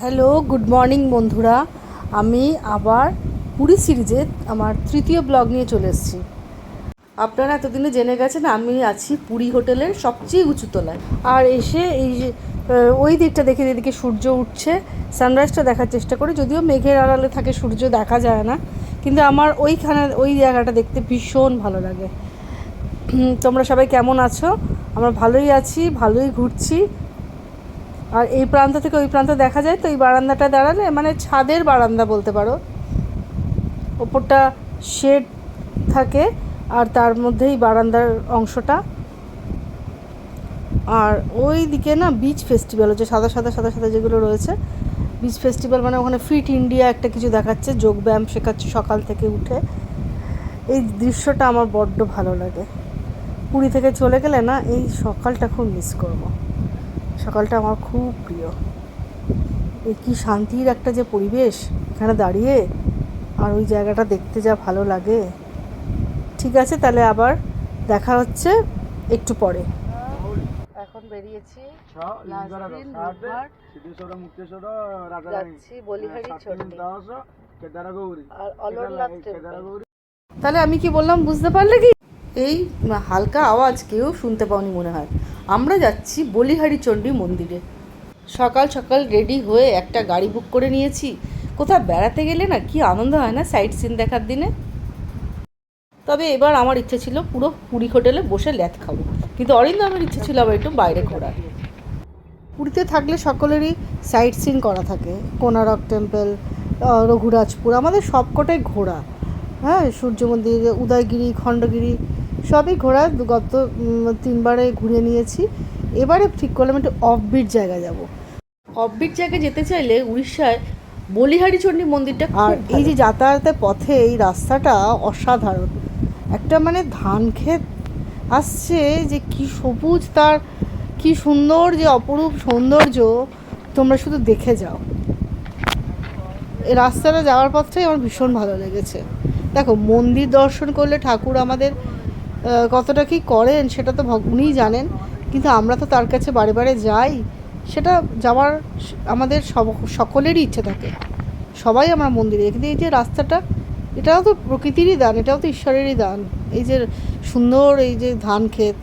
Hello, good morning বন্ধুরা। আমি আবার পুরী সিরিজে আমার তৃতীয় ব্লগ নিয়ে চলে এসেছি। আপনারা এতদিনে জেনে গেছেন আমি আছি পুরী হোটেলের সবচেয়ে উঁচু তলায়। আর এসে এই যে ওই দিকটা দেখে এদিকে সূর্য উঠছে, সানরাইজটা দেখার চেষ্টা করি। যদিও মেঘের আড়ালে থাকে, সূর্য দেখা যায় না, কিন্তু আমার ওই জায়গাটা দেখতে ভীষণ ভালো লাগে। তোমরা সবাই কেমন আছো? আমরা ভালোই আছি, ভালোই ঘুরছি। আর এই প্রান্ত থেকে ওই প্রান্ত দেখা যায়। তো এই বারান্দাটা দাঁড়ালে মানে ছাদের বারান্দা বলতে পারো, ওপরটা শেড থাকে আর তার মধ্যেই বারান্দার অংশটা। আর ওই দিকে না বিচ ফেস্টিভ্যাল হচ্ছে, সাদা সাদা সাদা সাদা যেগুলো রয়েছে বিচ ফেস্টিভ্যাল, মানে ওখানে ফিট ইন্ডিয়া একটা কিছু দেখাচ্ছে, যোগব্যায়াম শেখাচ্ছে সকাল থেকে উঠে। এই দৃশ্যটা আমার বড্ড ভালো লাগে। পুরী থেকে চলে গেলে না এই সকালটা খুব মিস করব। সকালটা আমার খুব প্রিয়। এই কী শান্তির একটা যে পরিবেশ এখানে দাঁড়িয়ে, আর ওই জায়গাটা দেখতে যা ভালো লাগে। ঠিক আছে, তাহলে আবার দেখা হচ্ছে একটু পরে। এখন বেরিয়েছি, যাচ্ছি বলিহারি চণ্ডী আর অলরনাথ টেম্পল। তাহলে আমি কি বললাম বুঝতে পারলে কি? এই হালকা আওয়াজ কেউ শুনতে পাওনি মনে হয়। আমরা যাচ্ছি বলিহারি চণ্ডী মন্দিরে। সকাল সকাল রেডি হয়ে একটা গাড়ি বুক করে নিয়েছি। কোথাও বেড়াতে গেলে না কি আনন্দ হয় না সাইট সিন দেখার দিনে। তবে এবার আমার ইচ্ছে ছিল পুরো পুরী হোটেলে বসে ল্যাথ খাবো, কিন্তু অরিন্দমের ইচ্ছে ছিল আবার একটু বাইরে ঘোরার। পুরীতে থাকলে সকলেরই সাইট সিন করা থাকে, কোনারক টেম্পল, রঘুরাজপুর, আমাদের সবকটাই ঘোরা। হ্যাঁ, সূর্য মন্দির, উদয়গিরি, খণ্ডগিরি সবই ঘোরা। গত 3বারে ঘুরে নিয়েছি। এবারে ঠিক করলাম একটু অফবিট জায়গা যাব। অফবিট জায়গায় যেতে চাইলে উড়িষ্যায় বলিহারি চণ্ডী মন্দিরটা। আর এই যে যাতায়াতের পথে এই রাস্তাটা অসাধারণ। একটা মানে ধান ক্ষেত আসছে, যে কি সবুজ, তার কি সুন্দর, যে অপরূপ সৌন্দর্য, তোমরা শুধু দেখে যাও। এই রাস্তাটা যাওয়ার পথটাই আমার ভীষণ ভালো লেগেছে। দেখো, মন্দির দর্শন করলে ঠাকুর আমাদের কতটা কী করেন সেটা তো উনিই জানেন, কিন্তু আমরা তো তার কাছে বারে বারে যাই। সেটা যাওয়ার আমাদের সকলেরই ইচ্ছে থাকে, সবাই আমরা মন্দিরে। কিন্তু এই যে রাস্তাটা, এটাও তো প্রকৃতিরই দান, এটাও তো ঈশ্বরেরই দান। এই যে সুন্দর এই যে ধান ক্ষেত,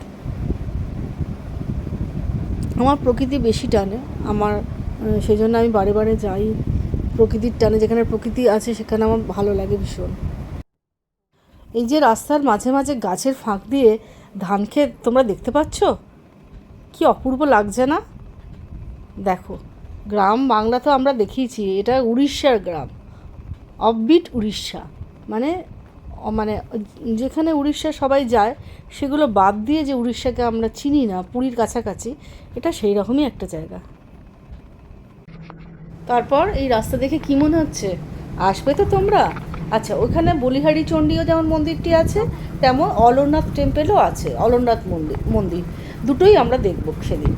আমার প্রকৃতি বেশি টানে আমার, সেই জন্য আমি বারে বারে যাই প্রকৃতির টানে। যেখানে প্রকৃতি আছে সেখানে আমার ভালো লাগে ভীষণ। এই যে রাস্তার মাঝে মাঝে গাছের ফাঁক দিয়ে ধান ক্ষেত তোমরা দেখতে পাচ্ছ, কি অপূর্ব লাগছে না? দেখো, গ্রাম বাংলা তো আমরা দেখিয়েছি, এটা উড়িষ্যার গ্রাম, অফবিট উড়িষ্যা। মানে মানে যেখানে উড়িষ্যা সবাই যায় সেগুলো বাদ দিয়ে যে উড়িষ্যাকে আমরা চিনি না, পুরীর কাছাকাছি, এটা সেই রকমই একটা জায়গা। তারপর এই রাস্তা দেখে কি মনে হচ্ছে, আসবে তো তোমরা? আচ্ছা, ওখানে বলিহারি চণ্ডীও যেমন মন্দিরটি আছে, তেমন অলরনাথ টেম্পেলও আছে, অলরনাথ মন্দির দুটোই আমরা দেখব সেদিন।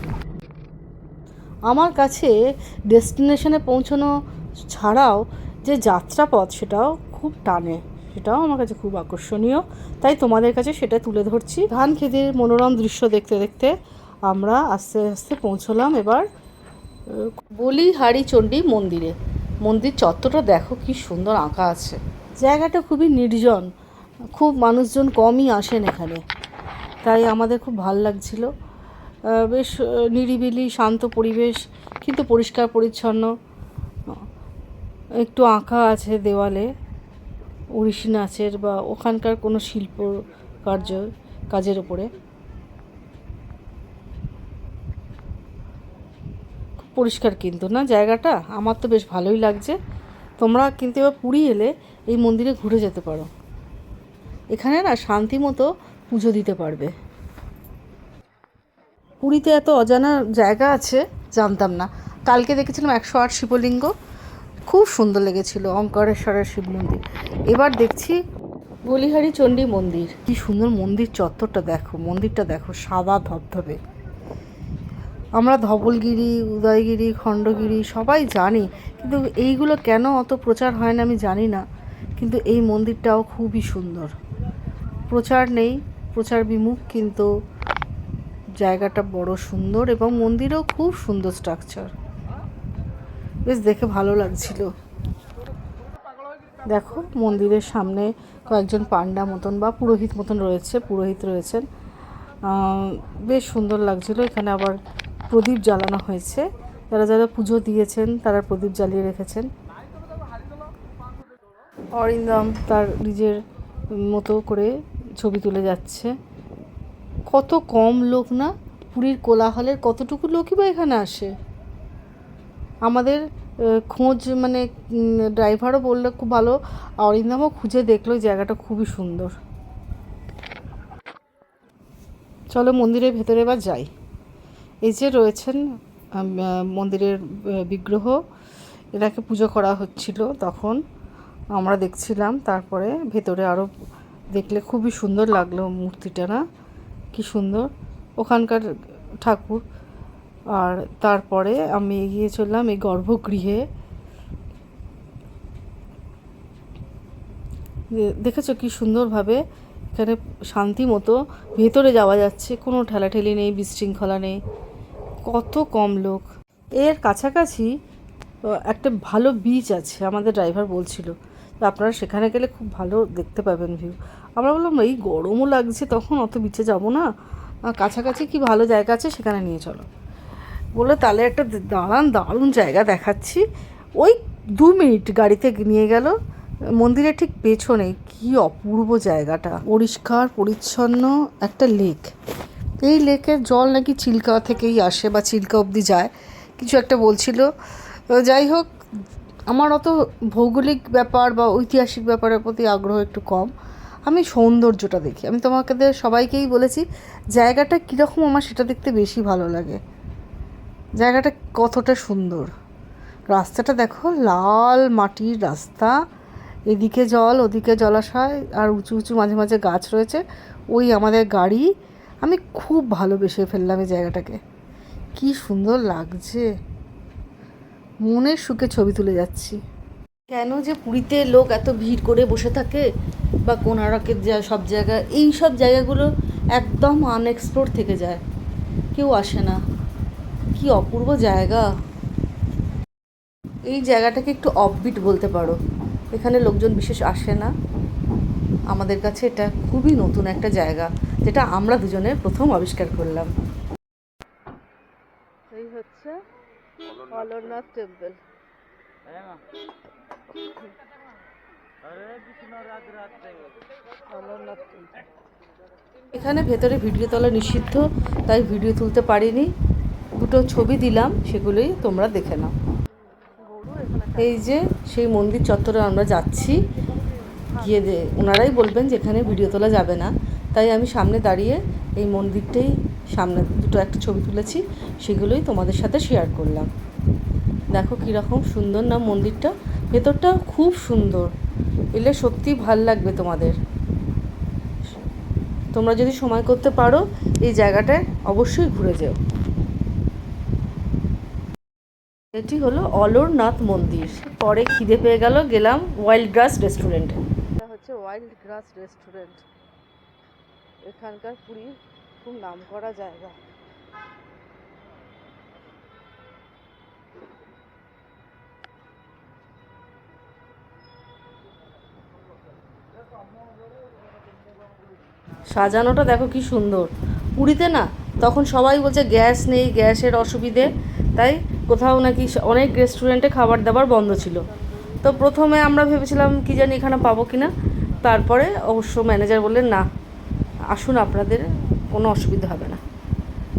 আমার কাছে ডেস্টিনেশনে পৌঁছানো ছাড়াও যে যাত্রাপথ, সেটাও খুব টানে, সেটাও আমার কাছে খুব আকর্ষণীয়। তাই তোমাদের কাছে সেটা তুলে ধরছি। ধান খেতের মনোরম দৃশ্য দেখতে দেখতে আমরা আস্তে আস্তে পৌঁছলাম এবার বলিহারি চণ্ডী মন্দিরে। মন্দির চত্বরটা দেখো কি সুন্দর আঁকা আছে। জায়গাটা খুবই নির্জন, খুব মানুষজন কমই আসেন এখানে, তাই আমাদের খুব ভালো লাগছিল। বেশ নিরিবিলি শান্ত পরিবেশ, কিন্তু পরিষ্কার পরিচ্ছন্ন। একটু আঁকা আছে দেওয়ালে ওড়িশি নাচের বা ওখানকার কোনো শিল্প কাজের ওপরে। খুব পরিষ্কার কিন্তু না জায়গাটা, আমার তো বেশ ভালোই লাগছে। তোমরা কিন্তু এবার পুরী এলে এই মন্দিরে ঘুরে যেতে পারো। এখানে না শান্তি মতো পুজো দিতে পারবে। পুরীতে এত অজানা জায়গা আছে জানতাম না। কালকে দেখেছিলাম 108 শিবলিঙ্গ, খুব সুন্দর লেগেছিল, অঙ্কারেশ্বরের শিব মন্দির। এবার দেখছি বলিহারি চণ্ডী মন্দির। কি সুন্দর মন্দির চত্বরটা দেখো, মন্দিরটা দেখো সাদা ধবধবে। আমরা ধবলগিরি, উদয়গিরি, খণ্ডগিরি সবাই জানি, কিন্তু এইগুলো কেন অত প্রচার হয় না আমি জানি না। কিন্তু এই মন্দিরটাও খুবই সুন্দর। প্রচার নেই, প্রচার বিমুখ, কিন্তু জায়গাটা বড় সুন্দর এবং মন্দিরেও খুব সুন্দর স্ট্রাকচার। বেশ দেখে ভালো লাগছিল। দেখো মন্দিরের সামনে কয়েকজন পান্ডা মতন বা পুরোহিত মতন রয়েছে, পুরোহিত রয়েছেন, বেশ সুন্দর লাগছিল। এখানে আবার প্রদীপ জ্বালানো হয়েছে, যারা যারা পুজো দিয়েছেন তারা প্রদীপ জ্বালিয়ে রেখেছেন। অরিন্দম তার নিজের মতো করে ছবি তুলে যাচ্ছে। কত কম লোক না, পুরীর কোলাহলের কতটুকু লোকই বা এখানে আসে। আমাদের খোঁজ মানে ড্রাইভারও বললো খুব ভালো, অরিন্দমও খুঁজে দেখলো জায়গাটা খুবই সুন্দর। চলো মন্দিরের ভেতরে এবার যাই। এই যে রয়েছেন মন্দিরের বিগ্রহ, এনাকে পুজো করা হচ্ছিল তখন আমরা দেখছিলাম। তারপরে ভেতরে আরও দেখলে খুবই সুন্দর লাগলো মূর্তিটা, না কি সুন্দর ওখানকার ঠাকুর। আর তারপরে আমি এগিয়ে চললাম এই গর্ভগৃহে। দেখেছো কি সুন্দরভাবে এখানে শান্তি মতো ভেতরে যাওয়া যাচ্ছে, কোনো ঠেলাঠেলি নেই, বিশৃঙ্খলা নেই, কত কম লোক। এর কাছাকাছি একটা ভালো বিচ আছে, আমাদের ড্রাইভার বলছিল, তো আপনারা সেখানে গেলে খুব ভালো দেখতে পাবেন ভিউ। আমরা বললাম এই গরমও লাগছে তখন অত বিচে যাব না, কাছাকাছি কি ভালো জায়গা আছে সেখানে নিয়ে চলো। বলে তাহলে একটা দারুণ জায়গা দেখাচ্ছি। ওই 2 মিনিট গাড়িতে নিয়ে গেল মন্দিরের ঠিক পেছনে। কি অপূর্ব জায়গাটা, পরিষ্কার পরিচ্ছন্ন একটা লেক। এই লেকের জল নাকি চিল্কা থেকেই আসে বা চিল্কা অবধি যায়, কিছু একটা বলছিল। যাই হোক, আমার অত ভৌগোলিক ব্যাপার বা ঐতিহাসিক ব্যাপারের প্রতি আগ্রহ একটু কম, আমি সৌন্দর্যটা দেখি। আমি তোমাকে সবাইকেই বলেছি জায়গাটা কীরকম আমার সেটা দেখতে বেশি ভালো লাগে। জায়গাটা কতটা সুন্দর, রাস্তাটা দেখো, লাল মাটির রাস্তা, এদিকে জল ওদিকে জলাশয়, আর উঁচু উঁচু মাঝে মাঝে গাছ রয়েছে, ওই আমাদের গাড়ি। আমি খুব ভালোবেসে ফেললাম এই জায়গাটাকে, কি সুন্দর লাগছে, মনের সুখে ছবি তুলে যাচ্ছি। কেন যে পুরীতে লোক এত ভিড় করে বসে থাকে বা কোনারকের সব জায়গা, এই সব জায়গাগুলো একদম আনএক্সপ্লোর থেকে যায়, কেউ আসে না। কি অপূর্ব জায়গা, এই জায়গাটাকে একটু অফবিট বলতে পারো, এখানে লোকজন বিশেষ আসে না। আমাদের কাছে এটা খুবই নতুন একটা জায়গা, যেটা আমরা দুজনে প্রথম আবিষ্কার করলাম। এই হচ্ছে অলরনাথ টেম্পল। এখানে ভেতরে ভিডিও তোলা নিষিদ্ধ, তাই ভিডিও তুলতে পারিনি। দুটো ছবি দিলাম, সেগুলোই তোমরা দেখে নাও। এই যে সেই মন্দির চত্বরে আমরা যাচ্ছি, গিয়ে ওনারাই বলবেন যে এখানে ভিডিও তোলা যাবে না, তাই আমি সামনে দাঁড়িয়ে এই মন্দিরটাই সামনে দুটো একটা ছবি তুলেছি, সেগুলোই তোমাদের সাথে শেয়ার করলাম। দেখো কীরকম সুন্দর না মন্দিরটা, ভেতরটা খুব সুন্দর, এলে সত্যি ভাল লাগবে তোমাদের। তোমরা যদি সময় করতে পারো এই জায়গাটায় অবশ্যই ঘুরে যেও। এটি হলো অলরনাথ মন্দির। পরে খিদে পেয়ে গেল, গেলাম ওয়াইল্ড গ্রাস রেস্টুরেন্টে। এটা হচ্ছে ওয়াইল্ড গ্রাস রেস্টুরেন্ট, এখানকার পুরীর খুব নামকরা জায়গা। সাজানোটা দেখো কি সুন্দর। পুরীতে না তখন সবাই বলছে গ্যাস নেই, গ্যাসের অসুবিধে, তাই কোথাও নাকি অনেক রেস্টুরেন্টে খাবার দাবার বন্ধ ছিল। তো প্রথমে আমরা ভেবেছিলাম কি জানি এখানে পাবো কি না, তারপরে অবশ্য ম্যানেজার বললেন না, আসুন, আপনাদের কোনো অসুবিধা হবে না।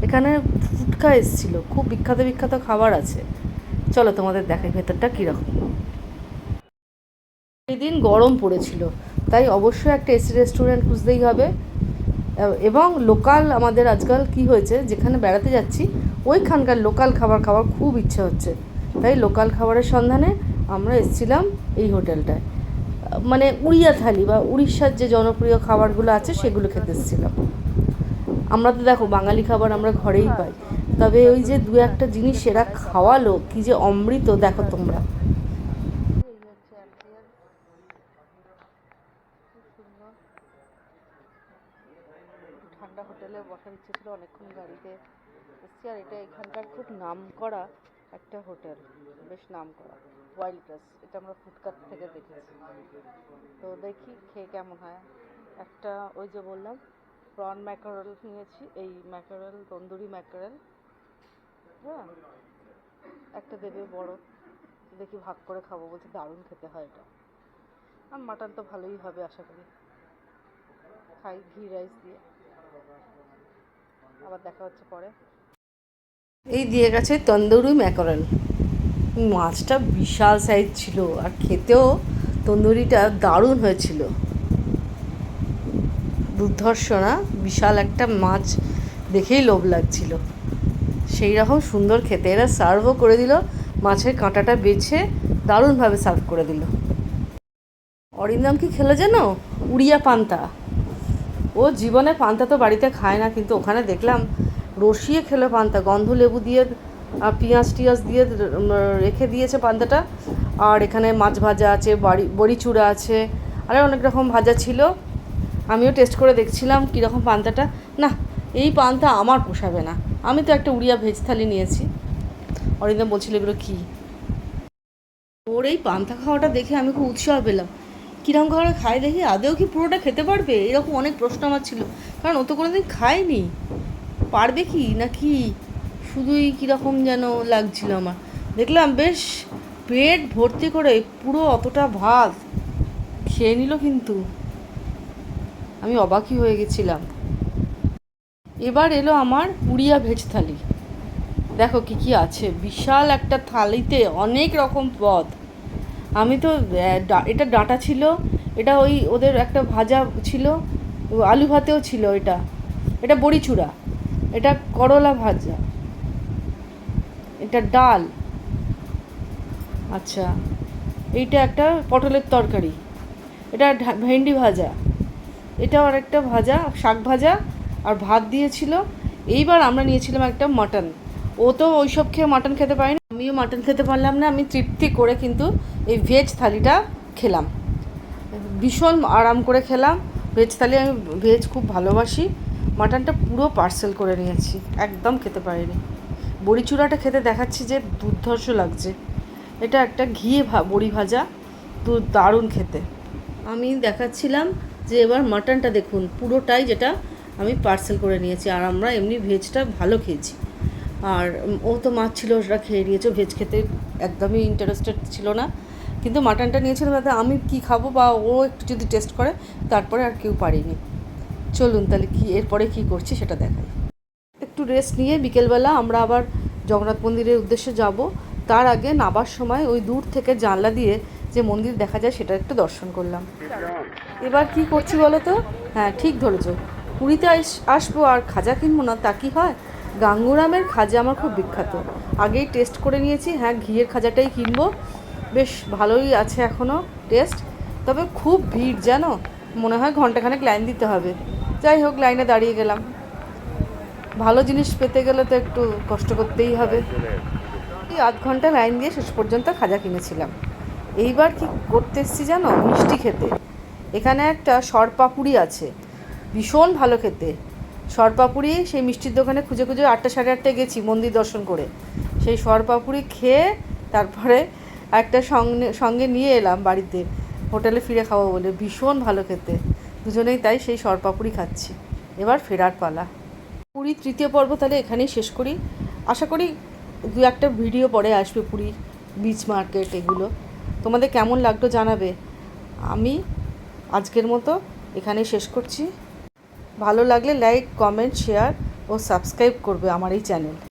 এখানে ফুটকা এসেছিলো, খুব বিখ্যাত বিখ্যাত খাবার আছে, চলো তোমাদের দেখাই ভেতরটা কীরকম। এই দিন গরম পড়েছিল, তাই অবশ্যই একটা এসি রেস্টুরেন্ট খুঁজতেই হবে। এবং লোকাল, আমাদের আজকাল কি হয়েছে, যেখানে বেড়াতে যাচ্ছি ওইখানকার লোকাল খাবার খাওয়ার খুব ইচ্ছে হচ্ছে, তাই লোকাল খাবারের সন্ধানে আমরা এসেছিলাম এই হোটেলটায়। মানে উড়িয়া থালি বা উড়িষ্যার যে জনপ্রিয় খাবারগুলো আছে সেগুলো খেতে এসেছিলাম। আমরা তো দেখো বাঙালি খাবার আমরা ঘরেই পাই, তবে ওই যে দু একটা জিনিস এরা খাওয়ালো, কি যে অমৃত, দেখো তোমরা। ঠান্ডা হোটেলে বসার ইচ্ছে ছিল, অনেকক্ষণ গাড়িতে এসেছি। আর এটা এখানকার খুব নাম করা একটা হোটেল, বেশ নাম করা, ওয়াইল্ড ক্রাস। এটা আমরা ফুডকার্ট থেকে দেখেছি। তো দেখি খেয়ে কেমন হয়। একটা ওই যে বললাম প্রন ম্যাকারেল নিয়েছি, এই ম্যাকারেল তন্দুরি ম্যাকারেল, হ্যাঁ একটা দেবে বড়, দেখি ভাগ করে খাবো, বলছি দারুণ খেতে হয় এটা। আর মাটন তো ভালোই হবে আশা করি। খাই ঘি রাইস দিয়ে। আবার দেখা হচ্ছে পরে। এই দিয়ে গেছে তন্দুরি ম্যাকারেল। মাছটা বিশাল সাইজ ছিল আর খেতেও তন্দুরিটা দারুণ হয়েছিল। দুর্ধর্ষ না, বিশাল একটা মাছ, দেখেই লোভ লাগছিল। সেই রকম সুন্দর খেতে। এরা সার্ভও করে দিল, মাছের কাঁটাটা বেছে দারুণভাবে সার্ভ করে দিল। অরিন্দম কি খেলো জানো? উড়িয়া পান্তা। ও জীবনে পান্তা তো বাড়িতে খায় না, কিন্তু ওখানে দেখলাম রসিয়ে খেলো পান্তা। গন্ধ লেবু দিয়ে আর পেঁয়াজ টিয়াজ দিয়ে রেখে দিয়েছে পান্তাটা। আর এখানে মাছ ভাজা আছে, বড়ি চূড়া আছে, আর অনেক রকম ভাজা ছিল। আমিও টেস্ট করে দেখছিলাম কীরকম পান্তাটা। না, এই পান্তা আমার পোষাবে না, আমি তো একটা উড়িয়া ভেজ থালি নিয়েছি। অরিন্দম বলছিল এগুলো কী। ওর এই পান্তা খাওয়াটা দেখে আমি খুব উৎসাহ পেলাম। কীরকম খাওয়াটা খায় দেখি, আদেও কি পুরোটা খেতে পারবে, এরকম অনেক প্রশ্ন আমার ছিল। কারণ ও তো কোনোদিন খায়নি, পারবে কি না কি, শুধুই কীরকম যেন লাগছিল আমার। দেখলাম বেশ পেট ভর্তি করে পুরো অতটা ভাত খেয়ে নিল, কিন্তু আমি অবাকই হয়ে গেছিলাম। এবার এলো আমার উড়িয়া ভেজ থালি। দেখো কি কি আছে, বিশাল একটা থালিতে অনেক রকম পদ। আমি তো এটা ডাঁটা ছিল, এটা ওই ওদের একটা ভাজা ছিল, আলু ভাতেও ছিল, এটা বড়ি চূড়া, এটা করলা ভাজা, এটা ডাল, আচ্ছা এইটা একটা পটলের তরকারি, এটা ভেন্ডি ভাজা, এটাও আর একটা ভাজা, শাক ভাজা, আর ভাত দিয়েছিল। এইবার আমরা নিয়েছিলাম একটা মাটন। ও তো ওইসব খেয়ে মাটন খেতে পারিনি, আমিও মাটন খেতে পারলাম না। আমি তৃপ্তি করে কিন্তু এই ভেজ থালিটা খেলাম, ভীষণ আরাম করে খেলাম। ভেজ থালি, আমি ভেজ খুব ভালোবাসি। মাটনটা পুরো পার্সেল করে নিয়েছি, একদম খেতে পারিনি। বড়ি চূড়াটা খেতে দেখাচ্ছি যে দুর্ধর্ষ লাগছে। এটা একটা ঘিয়ে বড়ি ভাজা, দারুণ খেতে। আমি দেখাচ্ছিলাম যে এবার মাটনটা দেখুন, পুরোটাই যেটা আমি পার্সেল করে নিয়েছি। আর আমরা এমনি ভেজটা ভালো খেয়েছি। আর ও তো মাছ ছিল, ওটা খেয়ে নিয়েছে। ভেজ খেতে একদমই ইন্টারেস্টেড ছিল না, কিন্তু মাটনটা নিয়েছিল তাতে আমি কি খাবো, বা ও একটু যদি টেস্ট করে, তারপরে আর কেউ পারিনি। চলুন তাহলে কি এরপরে কি করছি সেটা দেখাই। একটু রেস্ট নিয়ে বিকেলবেলা আমরা আবার জগন্নাথ মন্দিরের উদ্দেশ্যে যাব। তার আগে নাবার সময় ওই দূর থেকে জানলা দিয়ে যে মন্দির দেখা যায় সেটা একটু দর্শন করলাম। এবার কি করছি বলো তো? হ্যাঁ ঠিক ধরেছো, পুরীতে আসবো আর খাজা কিনবো না তা কি হয়? গাঙ্গুরামের খাজা আমার খুব বিখ্যাত, আগেই টেস্ট করে নিয়েছি। হ্যাঁ ঘিয়ের খাজাটাই কিনবো, বেশ ভালোই আছে এখনও টেস্ট। তবে খুব ভিড় জানো, মনে হয় ঘন্টাখানেক লাইন দিতে হবে। যাই হোক, লাইনে দাঁড়িয়ে গেলাম। ভালো জিনিস পেতে গেলে তো একটু কষ্ট করতেই হবে। এই আধ ঘন্টা লাইন দিয়ে শেষ পর্যন্ত খাজা কিনেছিলাম। এইবার কি করতে এসেছি জানো? মিষ্টি খেতে। এখানে একটা সরপাপুরি আছে, ভীষণ ভালো খেতে। সরপাপুরি সেই মিষ্টির দোকানে খুঁজে খুঁজে 8টা সাড়ে 8টায় গেছি মন্দির দর্শন করে। সেই সরপাপুরি খেয়ে তারপরে একটা সঙ্গে নিয়ে এলাম বাড়িতে, হোটেলে ফিরে খাবো বলে। ভীষণ ভালো খেতে, দুজনেই তাই সেই সরপাপুরি খাচ্ছি। এবার ফেরার পালা। পুরী তৃতীয় পর্ব তাহলে এখানেই শেষ করি। আশা করি 2-1টা ভিডিও পরে আসবে পুরী বিচ মার্কেট এগুলো। তোমাদের কেমন লাগলো জানাবে। আমি আজকের মতো এখানেই শেষ করছি। ভালো লাগলে লাইক, কমেন্ট, শেয়ার ও সাবস্ক্রাইব করবে আমার এই চ্যানেল।